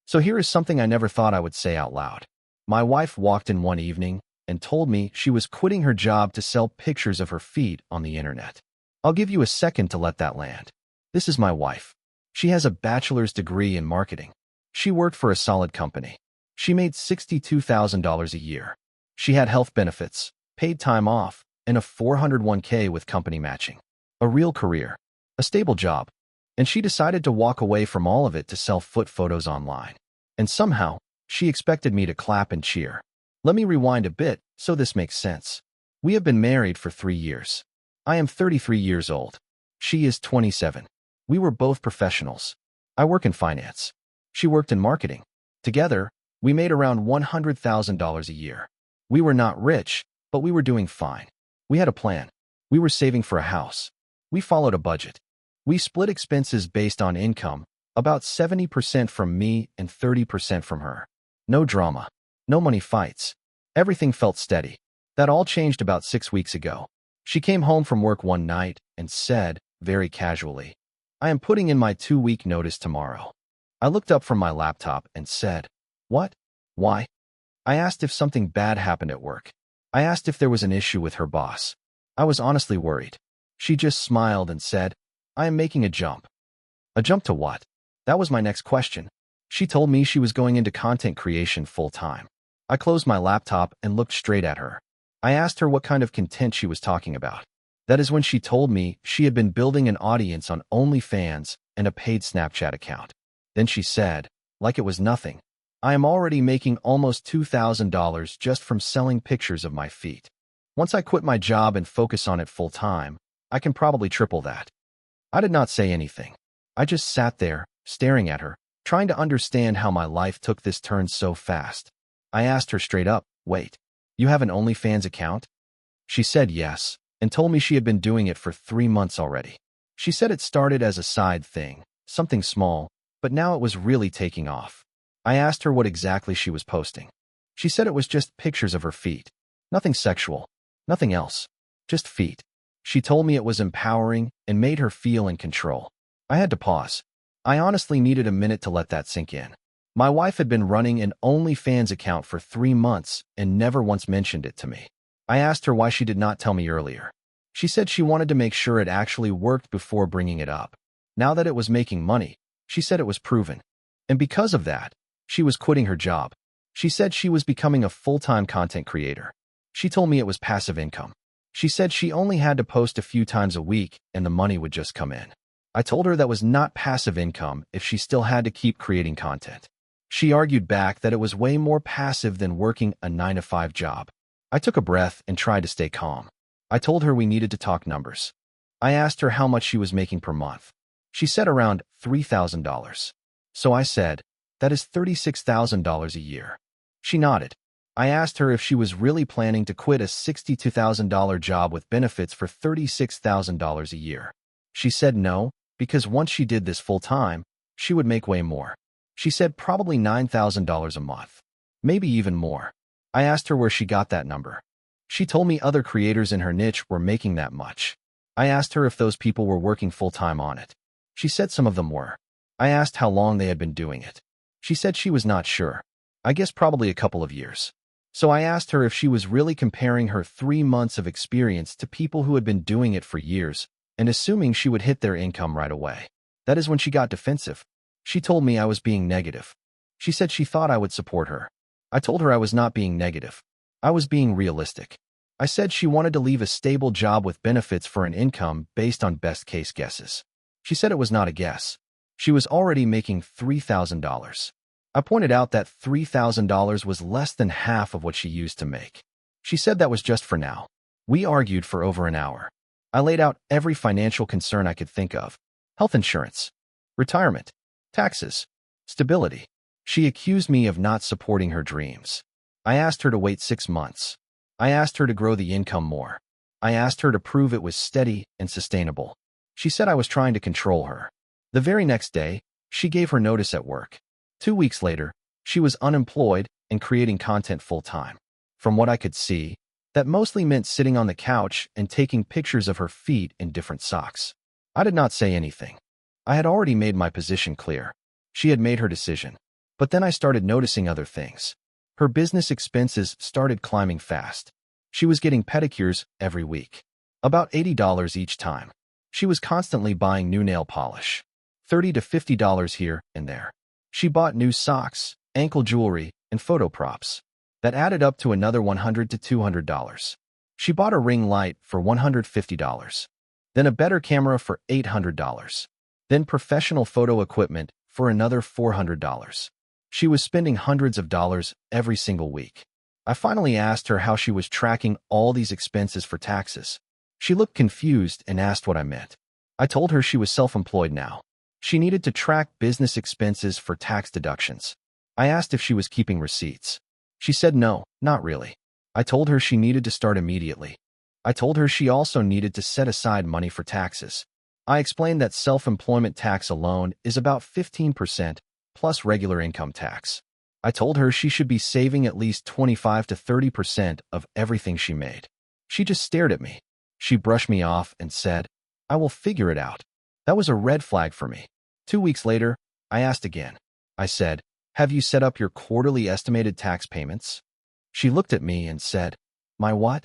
So here is something I never thought I would say out loud. My wife walked in one evening and told me she was quitting her job to sell pictures of her feet on the internet. I'll give you a second to let that land. This is my wife. She has a bachelor's degree in marketing. She worked for a solid company. She made $62,000 a year. She had health benefits, paid time off, and a 401k with company matching. A real career. A stable job. And she decided to walk away from all of it to sell foot photos online. And somehow, she expected me to clap and cheer. Let me rewind a bit so this makes sense. We have been married for 3 years. I am 33 years old. She is 27. We were both professionals. I work in finance. She worked in marketing. Together, we made around $100,000 a year. We were not rich, but we were doing fine. We had a plan. We were saving for a house. We followed a budget. We split expenses based on income, about 70% from me and 30% from her. No drama. No money fights. Everything felt steady. That all changed about 6 weeks ago. She came home from work one night and said, very casually, "I am putting in my 2-week notice tomorrow." I looked up from my laptop and said, "What? Why?" I asked if something bad happened at work. I asked if there was an issue with her boss. I was honestly worried. She just smiled and said, "I am making a jump." A jump to what? That was my next question. She told me she was going into content creation full-time. I closed my laptop and looked straight at her. I asked her what kind of content she was talking about. That is when she told me she had been building an audience on OnlyFans and a paid Snapchat account. Then she said, like it was nothing, "I am already making almost $2,000 just from selling pictures of my feet. Once I quit my job and focus on it full-time, I can probably triple that." I did not say anything. I just sat there, staring at her, trying to understand how my life took this turn so fast. I asked her straight up, "Wait, you have an OnlyFans account?" She said yes, and told me she had been doing it for 3 months already. She said it started as a side thing, something small, but now it was really taking off. I asked her what exactly she was posting. She said it was just pictures of her feet. Nothing sexual. Nothing else. Just feet. She told me it was empowering and made her feel in control. I had to pause. I honestly needed a minute to let that sink in. My wife had been running an OnlyFans account for 3 months and never once mentioned it to me. I asked her why she did not tell me earlier. She said she wanted to make sure it actually worked before bringing it up. Now that it was making money, she said it was proven. And because of that, she was quitting her job. She said she was becoming a full-time content creator. She told me it was passive income. She said she only had to post a few times a week and the money would just come in. I told her that was not passive income if she still had to keep creating content. She argued back that it was way more passive than working a 9-to-5 job. I took a breath and tried to stay calm. I told her we needed to talk numbers. I asked her how much she was making per month. She said around $3,000. So I said, "That is $36,000 a year." She nodded. I asked her if she was really planning to quit a $62,000 job with benefits for $36,000 a year. She said no, because once she did this full-time, she would make way more. She said probably $9,000 a month, maybe even more. I asked her where she got that number. She told me other creators in her niche were making that much. I asked her if those people were working full-time on it. She said some of them were. I asked how long they had been doing it. She said she was not sure. I guess probably a couple of years. So I asked her if she was really comparing her 3 months of experience to people who had been doing it for years and assuming she would hit their income right away. That is when she got defensive. She told me I was being negative. She said she thought I would support her. I told her I was not being negative. I was being realistic. I said she wanted to leave a stable job with benefits for an income based on best-case guesses. She said it was not a guess. She was already making $3,000. I pointed out that $3,000 was less than half of what she used to make. She said that was just for now. We argued for over an hour. I laid out every financial concern I could think of. Health insurance, retirement, taxes, stability. She accused me of not supporting her dreams. I asked her to wait 6 months. I asked her to grow the income more. I asked her to prove it was steady and sustainable. She said I was trying to control her. The very next day, she gave her notice at work. 2 weeks later, she was unemployed and creating content full-time. From what I could see, that mostly meant sitting on the couch and taking pictures of her feet in different socks. I did not say anything. I had already made my position clear. She had made her decision. But then I started noticing other things. Her business expenses started climbing fast. She was getting pedicures every week, about $80 each time. She was constantly buying new nail polish, $30 to $50 here and there. She bought new socks, ankle jewelry, and photo props. That added up to another $100 to $200. She bought a ring light for $150, then a better camera for $800, then professional photo equipment for another $400. She was spending hundreds of dollars every single week. I finally asked her how she was tracking all these expenses for taxes. She looked confused and asked what I meant. I told her she was self-employed now. She needed to track business expenses for tax deductions. I asked if she was keeping receipts. She said no, not really. I told her she needed to start immediately. I told her she also needed to set aside money for taxes. I explained that self-employment tax alone is about 15% plus regular income tax. I told her she should be saving at least 25 to 30% of everything she made. She just stared at me. She brushed me off and said, "I will figure it out." That was a red flag for me. 2 weeks later, I asked again. I said, "Have you set up your quarterly estimated tax payments?" She looked at me and said, "My what?"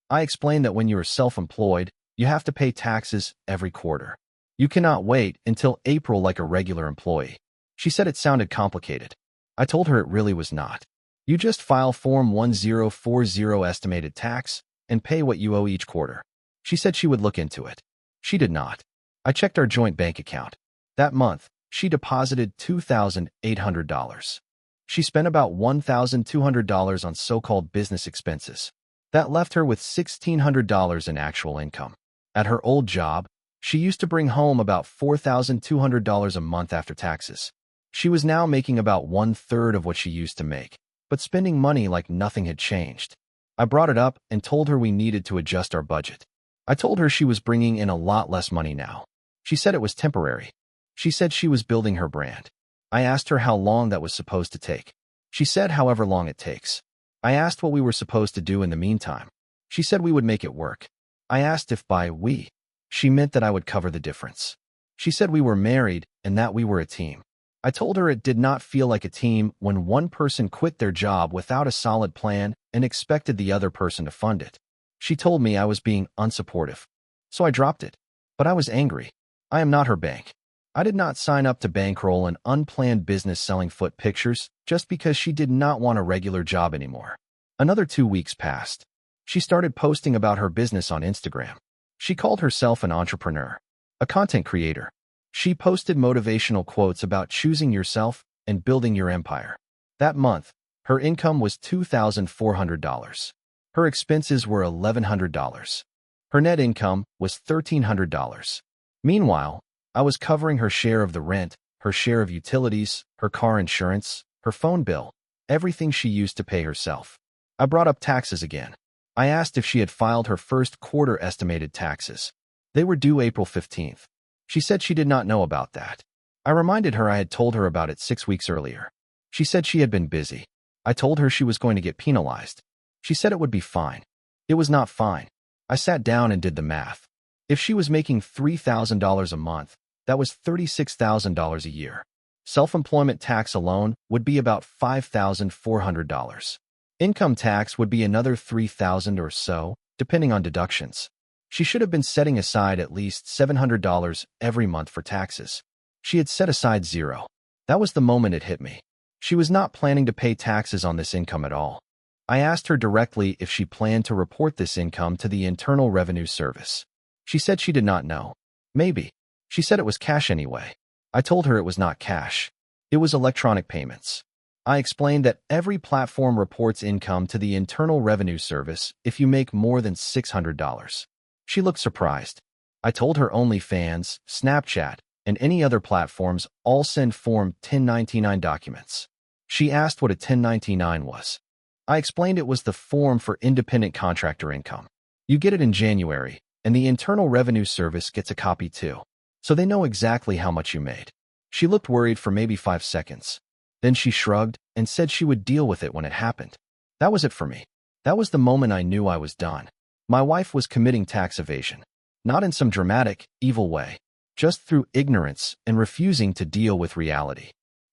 I explained that when you are self-employed, you have to pay taxes every quarter. You cannot wait until April like a regular employee. She said it sounded complicated. I told her it really was not. You just file Form 1040 estimated tax and pay what you owe each quarter. She said she would look into it. She did not. I checked our joint bank account. That month, she deposited $2,800. She spent about $1,200 on so-called business expenses. That left her with $1,600 in actual income. At her old job, she used to bring home about $4,200 a month after taxes. She was now making about 1/3 of what she used to make, but spending money like nothing had changed. I brought it up and told her we needed to adjust our budget. I told her she was bringing in a lot less money now. She said it was temporary. She said she was building her brand. I asked her how long that was supposed to take. She said however long it takes. I asked what we were supposed to do in the meantime. She said we would make it work. I asked if by we, she meant that I would cover the difference. She said we were married and that we were a team. I told her it did not feel like a team when one person quit their job without a solid plan and expected the other person to fund it. She told me I was being unsupportive. So I dropped it. But I was angry. I am not her bank. I did not sign up to bankroll an unplanned business selling foot pictures just because she did not want a regular job anymore. Another 2 weeks passed. She started posting about her business on Instagram. She called herself an entrepreneur, a content creator. She posted motivational quotes about choosing yourself and building your empire. That month, her income was $2,400. Her expenses were $1,100. Her net income was $1,300. Meanwhile, I was covering her share of the rent, her share of utilities, her car insurance, her phone bill, everything she used to pay herself. I brought up taxes again. I asked if she had filed her first quarter estimated taxes. They were due April 15th. She said she did not know about that. I reminded her I had told her about it 6 weeks earlier. She said she had been busy. I told her she was going to get penalized. She said it would be fine. It was not fine. I sat down and did the math. If she was making $3,000 a month, that was $36,000 a year. Self-employment tax alone would be about $5,400. Income tax would be another $3,000 or so, depending on deductions. She should have been setting aside at least $700 every month for taxes. She had set aside zero. That was the moment it hit me. She was not planning to pay taxes on this income at all. I asked her directly if she planned to report this income to the Internal Revenue Service. She said she did not know. Maybe. She said it was cash anyway. I told her it was not cash. It was electronic payments. I explained that every platform reports income to the Internal Revenue Service if you make more than $600. She looked surprised. I told her OnlyFans, Snapchat, and any other platforms all send Form 1099 documents. She asked what a 1099 was. I explained it was the form for independent contractor income. You get it in January, and the Internal Revenue Service gets a copy too. So they know exactly how much you made. She looked worried for maybe 5 seconds. Then she shrugged and said she would deal with it when it happened. That was it for me. That was the moment I knew I was done. My wife was committing tax evasion. Not in some dramatic, evil way. Just through ignorance and refusing to deal with reality.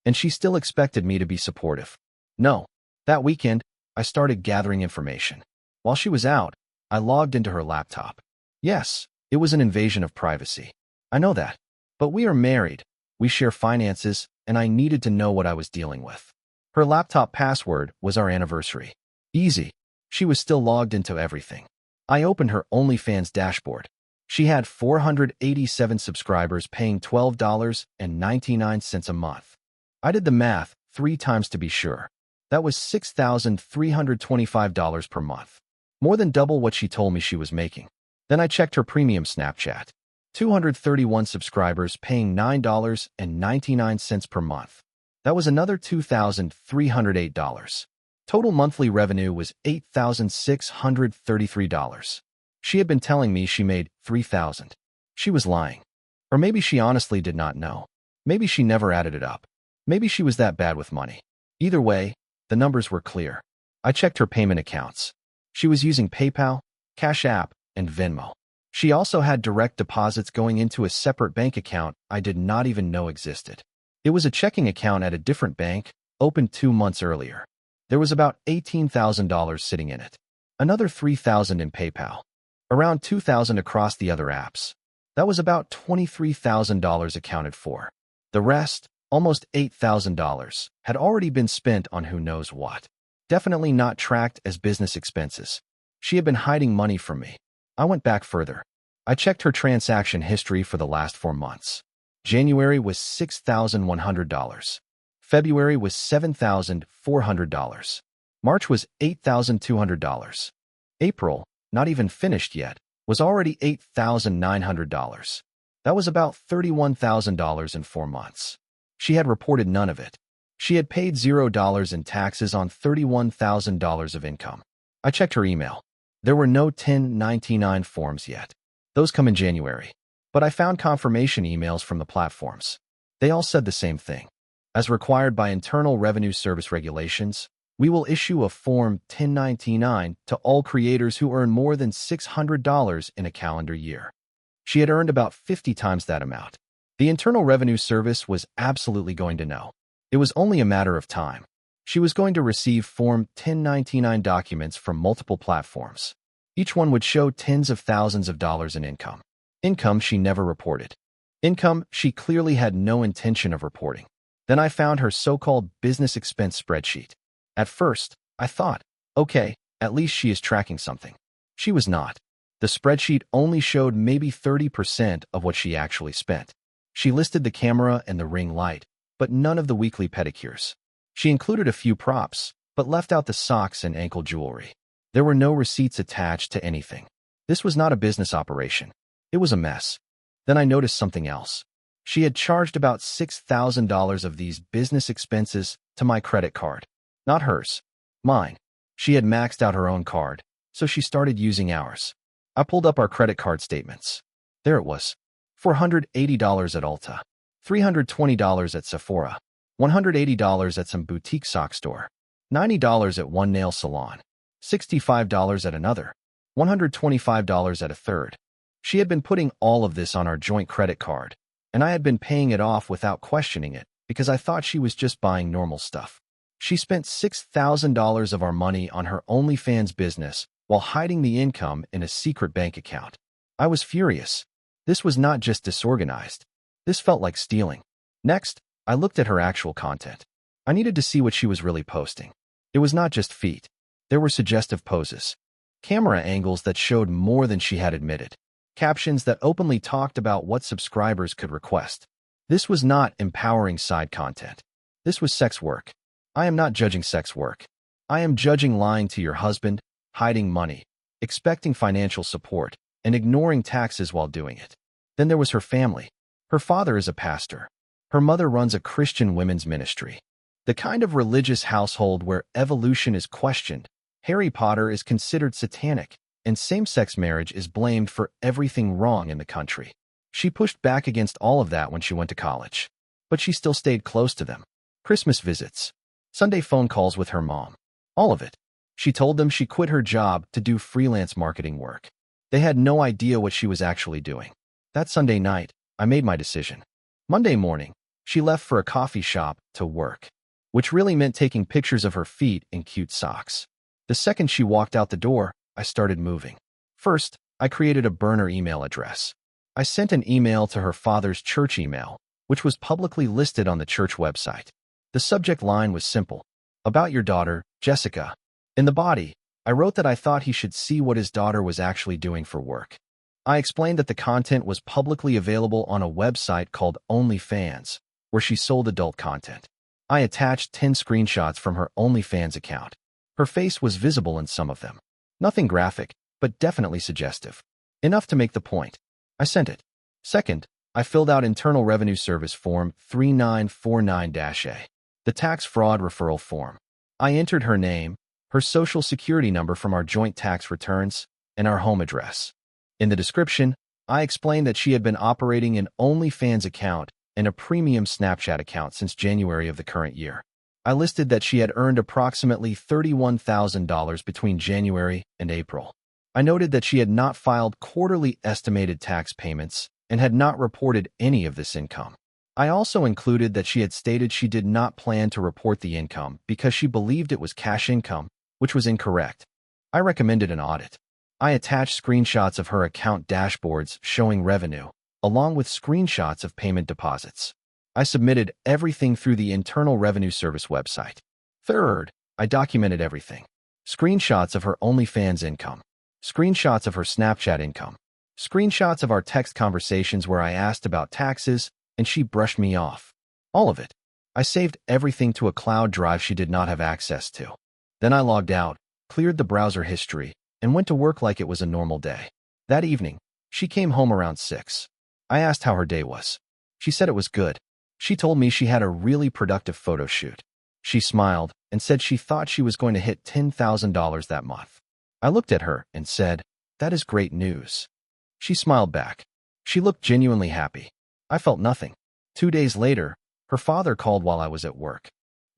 And she still expected me to be supportive. No. That weekend, I started gathering information. While she was out, I logged into her laptop. Yes, it was an invasion of privacy. I know that. But we are married, we share finances, and I needed to know what I was dealing with. Her laptop password was our anniversary. Easy. She was still logged into everything. I opened her OnlyFans dashboard. She had 487 subscribers paying $12.99 a month. I did the math 3 times to be sure. That was $6,325 per month. More than double what she told me she was making. Then I checked her premium Snapchat. 231 subscribers paying $9.99 per month. That was another $2,308. Total monthly revenue was $8,633. She had been telling me she made $3,000. She was lying. Or maybe she honestly did not know. Maybe she never added it up. Maybe she was that bad with money. Either way, the numbers were clear. I checked her payment accounts. She was using PayPal, Cash App, and Venmo. She also had direct deposits going into a separate bank account I did not even know existed. It was a checking account at a different bank, opened 2 months earlier. There was about $18,000 sitting in it. Another $3,000 in PayPal. Around $2,000 across the other apps. That was about $23,000 accounted for. The rest, almost $8,000, had already been spent on who knows what. Definitely not tracked as business expenses. She had been hiding money from me. I went back further. I checked her transaction history for the last 4 months. January was $6,100. February was $7,400. March was $8,200. April, not even finished yet, was already $8,900. That was about $31,000 in 4 months. She had reported none of it. She had paid $0 in taxes on $31,000 of income. I checked her email. There were no 1099 forms yet. Those come in January. But I found confirmation emails from the platforms. They all said the same thing. As required by Internal Revenue Service regulations, we will issue a Form 1099 to all creators who earn more than $600 in a calendar year. She had earned about 50 times that amount. The Internal Revenue Service was absolutely going to know. It was only a matter of time. She was going to receive Form 1099 documents from multiple platforms. Each one would show tens of thousands of dollars in income. Income she never reported. Income she clearly had no intention of reporting. Then I found her so-called business expense spreadsheet. At first, I thought, okay, at least she is tracking something. She was not. The spreadsheet only showed maybe 30% of what she actually spent. She listed the camera and the ring light, but none of the weekly pedicures. She included a few props, but left out the socks and ankle jewelry. There were no receipts attached to anything. This was not a business operation. It was a mess. Then I noticed something else. She had charged about $6,000 of these business expenses to my credit card. Not hers. Mine. She had maxed out her own card, so she started using ours. I pulled up our credit card statements. There it was. $480 at Ulta. $320 at Sephora. $180 at some boutique sock store. $90 at one nail salon. $65 at another. $125 at a third. She had been putting all of this on our joint credit card, and I had been paying it off without questioning it because I thought she was just buying normal stuff. She spent $6,000 of our money on her OnlyFans business while hiding the income in a secret bank account. I was furious. This was not just disorganized. This felt like stealing. Next, I looked at her actual content. I needed to see what she was really posting. It was not just feet. There were suggestive poses, camera angles that showed more than she had admitted, captions that openly talked about what subscribers could request. This was not empowering side content. This was sex work. I am not judging sex work. I am judging lying to your husband, hiding money, expecting financial support, and ignoring taxes while doing it. Then there was her family. Her father is a pastor. Her mother runs a Christian women's ministry. The kind of religious household where evolution is questioned, Harry Potter is considered satanic, and same-sex marriage is blamed for everything wrong in the country. She pushed back against all of that when she went to college. But she still stayed close to them. Christmas visits. Sunday phone calls with her mom. All of it. She told them she quit her job to do freelance marketing work. They had no idea what she was actually doing. That Sunday night, I made my decision. Monday morning, She left for a coffee shop to work, which really meant taking pictures of her feet in cute socks. The second she walked out the door, I started moving. First, I created a burner email address. I sent an email to her father's church email, which was publicly listed on the church website. The subject line was simple: about your daughter, Jessica. In the body, I wrote that I thought he should see what his daughter was actually doing for work. I explained that the content was publicly available on a website called OnlyFans, where she sold adult content. I attached 10 screenshots from her OnlyFans account. Her face was visible in some of them. Nothing graphic, but definitely suggestive. Enough to make the point. I sent it. Second, I filled out Internal Revenue Service Form 3949-A, the tax fraud referral form. I entered her name, her social security number from our joint tax returns, and our home address. In the description, I explained that she had been operating an OnlyFans account and a premium Snapchat account since January of the current year. I listed that she had earned approximately $31,000 between January and April. I noted that she had not filed quarterly estimated tax payments and had not reported any of this income. I also included that she had stated she did not plan to report the income because she believed it was cash income, which was incorrect. I recommended an audit. I attached screenshots of her account dashboards showing revenue, along with screenshots of payment deposits. I submitted everything through the Internal Revenue Service website. Third, I documented everything. Screenshots of her OnlyFans income. Screenshots of her Snapchat income. Screenshots of our text conversations where I asked about taxes and she brushed me off. All of it. I saved everything to a cloud drive she did not have access to. Then I logged out, cleared the browser history, and went to work like it was a normal day. That evening, she came home around 6. I asked how her day was. She said it was good. She told me she had a really productive photo shoot. She smiled and said she thought she was going to hit $10,000 that month. I looked at her and said, "That is great news." She smiled back. She looked genuinely happy. I felt nothing. 2 days later, her father called while I was at work.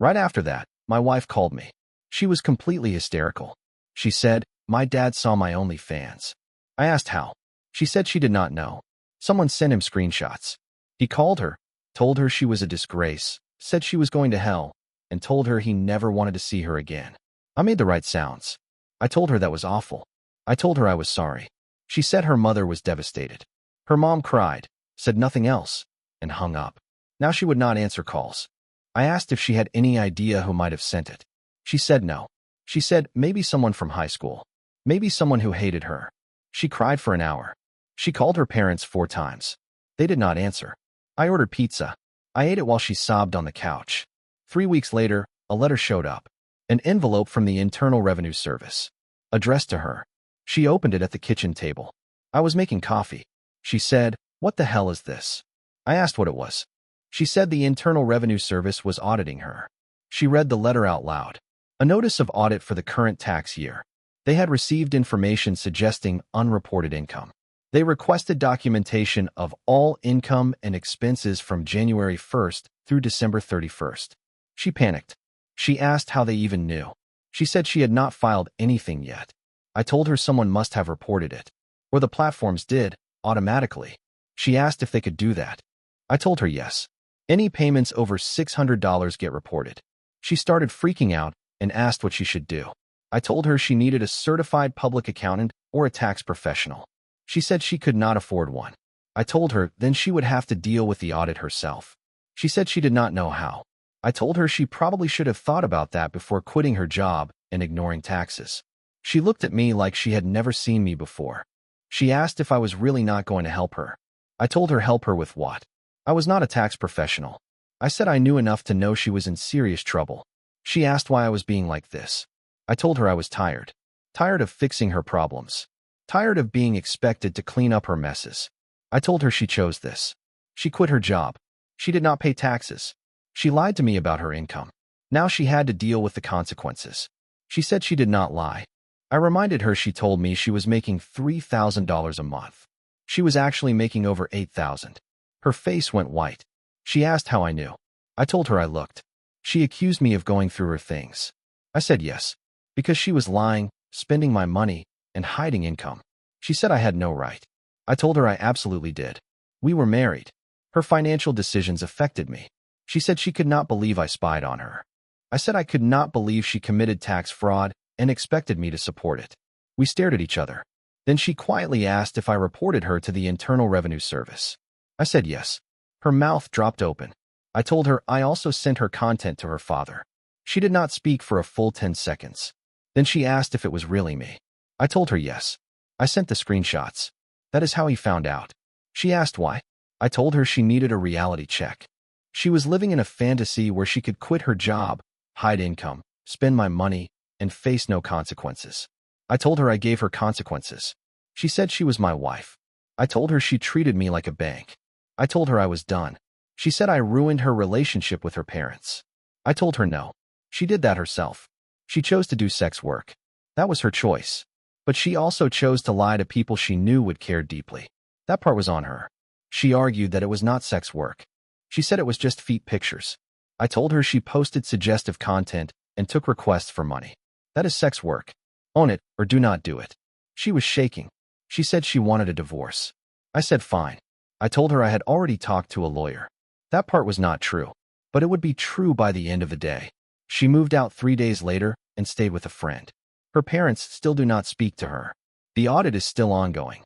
Right after that, my wife called me. She was completely hysterical. She said, "My dad saw my OnlyFans." I asked how. She said she did not know. Someone sent him screenshots. He called her, told her she was a disgrace, said she was going to hell, and told her he never wanted to see her again. I made the right sounds. I told her that was awful. I told her I was sorry. She said her mother was devastated. Her mom cried, said nothing else, and hung up. Now she would not answer calls. I asked if she had any idea who might have sent it. She said no. She said maybe someone from high school. Maybe someone who hated her. She cried for an hour. She called her parents 4 times. They did not answer. I ordered pizza. I ate it while she sobbed on the couch. 3 weeks later, a letter showed up. An envelope from the Internal Revenue Service. Addressed to her. She opened it at the kitchen table. I was making coffee. She said, "What the hell is this?" I asked what it was. She said the Internal Revenue Service was auditing her. She read the letter out loud. A notice of audit for the current tax year. They had received information suggesting unreported income. They requested documentation of all income and expenses from January 1st through December 31st. She panicked. She asked how they even knew. She said she had not filed anything yet. I told her someone must have reported it. Or the platforms did, automatically. She asked if they could do that. I told her yes. Any payments over $600 get reported. She started freaking out and asked what she should do. I told her she needed a certified public accountant or a tax professional. She said she could not afford one. I told her then she would have to deal with the audit herself. She said she did not know how. I told her she probably should have thought about that before quitting her job and ignoring taxes. She looked at me like she had never seen me before. She asked if I was really not going to help her. I told her help her with what? I was not a tax professional. I said I knew enough to know she was in serious trouble. She asked why I was being like this. I told her I was tired. Tired of fixing her problems. Tired of being expected to clean up her messes. I told her she chose this. She quit her job. She did not pay taxes. She lied to me about her income. Now she had to deal with the consequences. She said she did not lie. I reminded her she told me she was making $3,000 a month. She was actually making over $8,000. Her face went white. She asked how I knew. I told her I looked. She accused me of going through her things. I said yes, because she was lying, spending my money, and hiding income. She said I had no right. I told her I absolutely did. We were married. Her financial decisions affected me. She said she could not believe I spied on her. I said I could not believe she committed tax fraud and expected me to support it. We stared at each other. Then she quietly asked if I reported her to the Internal Revenue Service. I said yes. Her mouth dropped open. I told her I also sent her content to her father. She did not speak for a full 10 seconds. Then she asked if it was really me. I told her yes. I sent the screenshots. That is how he found out. She asked why. I told her she needed a reality check. She was living in a fantasy where she could quit her job, hide income, spend my money, and face no consequences. I told her I gave her consequences. She said she was my wife. I told her she treated me like a bank. I told her I was done. She said I ruined her relationship with her parents. I told her no. She did that herself. She chose to do sex work. That was her choice. But she also chose to lie to people she knew would care deeply. That part was on her. She argued that it was not sex work. She said it was just feet pictures. I told her she posted suggestive content and took requests for money. That is sex work. Own it or do not do it. She was shaking. She said she wanted a divorce. I said fine. I told her I had already talked to a lawyer. That part was not true, but it would be true by the end of the day. She moved out 3 days later and stayed with a friend. Her parents still do not speak to her. The audit is still ongoing.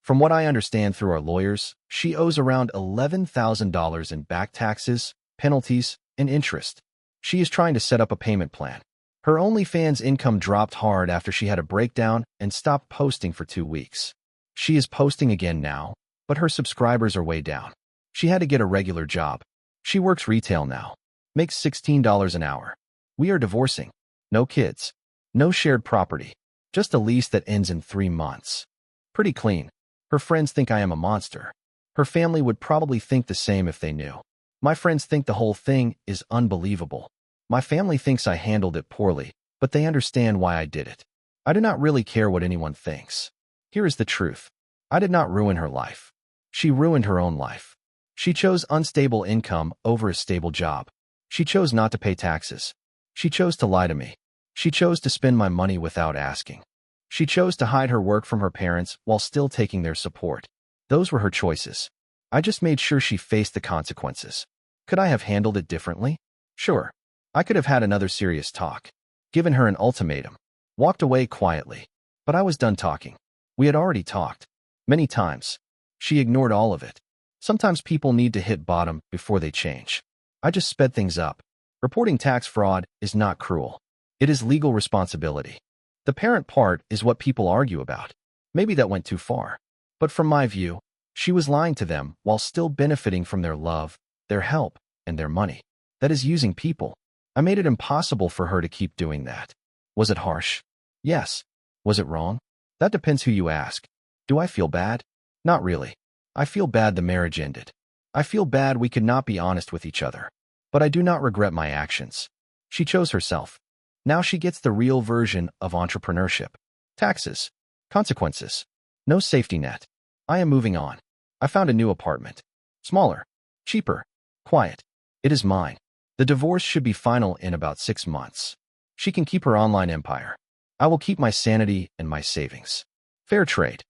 From what I understand through our lawyers, she owes around $11,000 in back taxes, penalties, and interest. She is trying to set up a payment plan. Her OnlyFans income dropped hard after she had a breakdown and stopped posting for 2 weeks. She is posting again now, but her subscribers are way down. She had to get a regular job. She works retail now, makes $16 an hour. We are divorcing. No kids. No shared property. Just a lease that ends in 3 months. Pretty clean. Her friends think I am a monster. Her family would probably think the same if they knew. My friends think the whole thing is unbelievable. My family thinks I handled it poorly, but they understand why I did it. I do not really care what anyone thinks. Here is the truth. I did not ruin her life. She ruined her own life. She chose unstable income over a stable job. She chose not to pay taxes. She chose to lie to me. She chose to spend my money without asking. She chose to hide her work from her parents while still taking their support. Those were her choices. I just made sure she faced the consequences. Could I have handled it differently? Sure. I could have had another serious talk, given her an ultimatum, walked away quietly. But I was done talking. We had already talked. Many times. She ignored all of it. Sometimes people need to hit bottom before they change. I just sped things up. Reporting tax fraud is not cruel. It is legal responsibility. The parent part is what people argue about. Maybe that went too far. But from my view, she was lying to them while still benefiting from their love, their help, and their money. That is using people. I made it impossible for her to keep doing that. Was it harsh? Yes. Was it wrong? That depends who you ask. Do I feel bad? Not really. I feel bad the marriage ended. I feel bad we could not be honest with each other. But I do not regret my actions. She chose herself. Now she gets the real version of entrepreneurship. Taxes. Consequences. No safety net. I am moving on. I found a new apartment. Smaller. Cheaper. Quiet. It is mine. The divorce should be final in about 6 months. She can keep her online empire. I will keep my sanity and my savings. Fair trade.